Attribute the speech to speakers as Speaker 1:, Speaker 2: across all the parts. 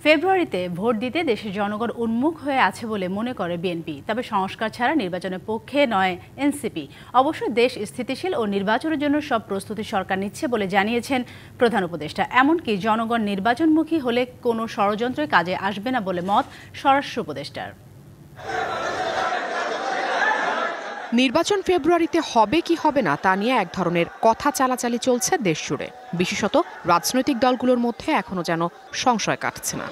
Speaker 1: ফেব্রুয়ারিতে ভোট দিতে দেশের জনগণ উন্মুখ হয়ে আছে বলে মনে করে বিএনপি। তবে সংস্কার ছাড়া নির্বাচনের পক্ষে নয় এনসিপি। অবশ্য দেশ স্থিতিশীল ও নির্বাচনের জন্য সব প্রস্তুতি সরকার নিচ্ছে বলে জানিয়েছেন প্রধান উপদেষ্টা। এমনকি জনগণ নির্বাচনমুখী হলে কোনো ষড়যন্ত্রের কাজে আসবে না বলে মত স্বরাষ্ট্র উপদেষ্টার।
Speaker 2: নির্বাচন ফেব্রুয়ারিতে হবে কি হবে না তা নিয়ে এক ধরনের কথা চালাচালি চলছে দেশ জুড়ে। বিশেষত রাজনৈতিক দলগুলোর মধ্যে এখনো যেন সংশয় কাটছে না।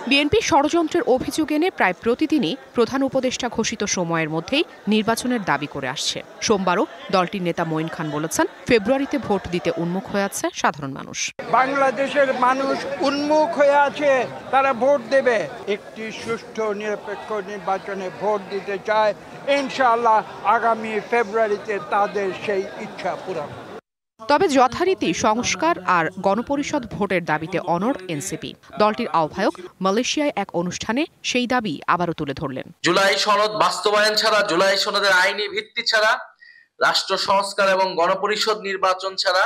Speaker 2: বিএনপি ষড়যন্ত্রের অভিযোগ এনে প্রায় প্রতিদিনই প্রধান উপদেষ্টা ঘোষিত সময়ের মধ্যেই নির্বাচনের দাবি করে আসছে। সোমবারও দলটির নেতা মঈন খান বলেছেন, ফেব্রুয়ারিতে ভোট দিতে উন্মুখ হয়ে আছে সাধারণ মানুষ।
Speaker 3: বাংলাদেশের মানুষ উন্মুখ হয়ে আছে, তারা ভোট দেবে। একটি সুষ্ঠু নিরপেক্ষ নির্বাচনে ভোট দিতে চায়। ইনশাআল্লাহ আগামী ফেব্রুয়ারিতে তাদের সেই ইচ্ছা পূরণ।
Speaker 2: তবে যথারীতি সংস্কার আর গণপরিষদ ভোটের দাবিতে অনড় এনসিপি। দলটির আহ্বায়ক মালয়েশিয়ায় এক অনুষ্ঠানে সেই দাবি আবারও তুলে ধরলেন।
Speaker 4: জুলাই সনদ বাস্তবায়ন ছাড়া, জুলাই সনদের আইনি ভিত্তি ছাড়া, রাষ্ট্র সংস্কার এবং গণপরিষদ নির্বাচন ছাড়া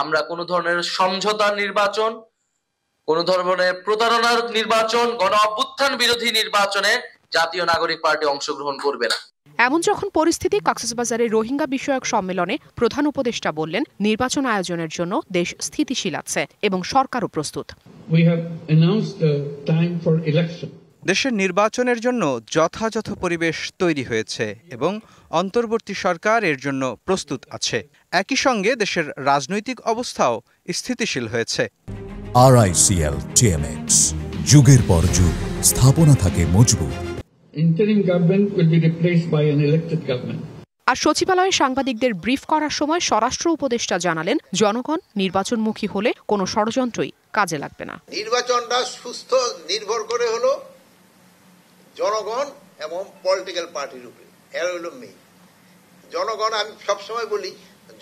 Speaker 4: আমরা কোনো ধরনের সমঝোতার নির্বাচন, কোনো ধরনের প্রতারণার নির্বাচন, গণ অভ্যুত্থান বিরোধী নির্বাচনে জাতীয় নাগরিক পার্টি অংশগ্রহণ করবে না।
Speaker 2: এমন যখন পরিস্থিতি, কক্সবাজারের রোহিঙ্গা বিষয়ক সম্মেলনে প্রধান উপদেষ্টা বললেন, নির্বাচন আয়োজনের জন্য দেশ স্থিতিশীল আছে এবং সরকারও প্রস্তুত।
Speaker 5: দেশের নির্বাচনের জন্য যথাযথ পরিবেশ তৈরি হয়েছে এবং অন্তর্বর্তী সরকার এর জন্য প্রস্তুত আছে। একই সঙ্গে দেশের রাজনৈতিক অবস্থাও স্থিতিশীল হয়েছে।
Speaker 6: RICL TMX, যুগের পর যুগ স্থাপনা থাকে মজবুত।
Speaker 7: Interim government will be replaced by an elected government.
Speaker 2: আর সচিবালয়ে সাংবাদিকদের ব্রিফ করার সময় স্বরাষ্ট্র উপদেষ্টা জানালেন, জনগণ নির্বাচনমুখী হলে কোনো ষড়যন্ত্রই কাজে লাগবে না।
Speaker 8: নির্বাচনটা সুস্থ নির্ভর করে হলো জনগণ এবং পলিটিক্যাল পার্টির উপরে। এর হলো মেইন। জনগণ, আমি সবসময় বলি,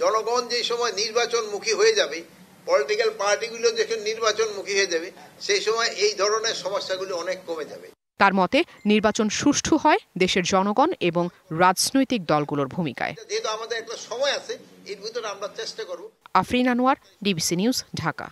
Speaker 8: জনগণ যে সময় নির্বাচনমুখী হয়ে যাবে, পলিটিক্যাল পার্টিগুলো যখন নির্বাচনমুখী হয়ে যাবে, সেই সময় এই ধরনের সমস্যাগুলো অনেক কমে যাবে।
Speaker 2: তার মতে নির্বাচন সুষ্ঠু হয় দেশের জনগণ এবং রাজনৈতিক দলগুলোর ভূমিকায়।
Speaker 8: যেহেতু আমাদের একটা সময় আছে, এর ভিতরে আমরা চেষ্টা করব।
Speaker 2: Afrin Anwar, DBC news, Dhaka.